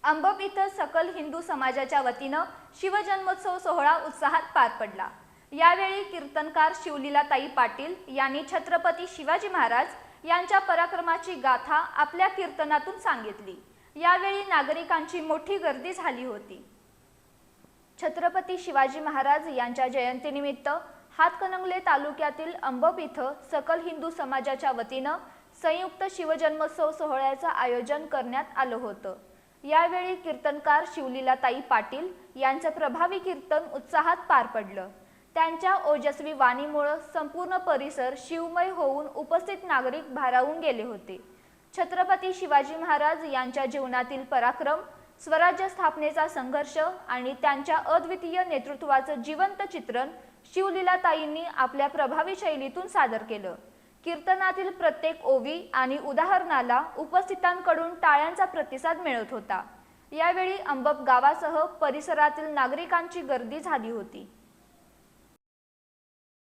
अंबप इथं सकल हिंदू समाजाच्या वतीनं शिवजन्मोत्सव सोहळा उत्साहात पार पडला। यावेळी कीर्तनकार शिवलीलाताई पाटील यांनी छत्रपती शिवाजी महाराज यांच्या पराक्रमाची गाथा आपल्या कीर्तनातून सांगितली। यावेळी नागरिकांची मोठी गर्दी झाली होती। छत्रपती शिवाजी महाराज यांच्या जयंतीनिमित्त हातकणंगले तालुक्यातील अंबप इथं सकल हिंदू समाजाच्या वतीनं संयुक्त शिवजन्मोत्सव सोहळ्याचं आयोजन करण्यात आलं होतं। यावेळी कीर्तनकार शिवलीलाताई पाटील यांचं प्रभावी कीर्तन उत्साहात पार पडलं। त्यांच्या ओजस्वी वाणीमुळे संपूर्ण परिसर शिवमय होऊन उपस्थित नागरिक भारावून गेले होते। छत्रपती शिवाजी महाराज यांच्या जीवनातील पराक्रम, स्वराज्य स्थापनेचा संघर्ष आणि त्यांच्या अद्वितीय नेतृत्वाचं जिवंत चित्रण शिवलीलाताईंनी आपल्या प्रभावी शैलीतून सादर केलं। कीर्तनातील प्रत्येक ओवी आणि उदाहरणाला उपस्थितांकडून टाळ्यांचा प्रतिसाद मिळत होता। यावेळी अंबप गावासह परिसरातील नागरिकांची गर्दी झाली होती।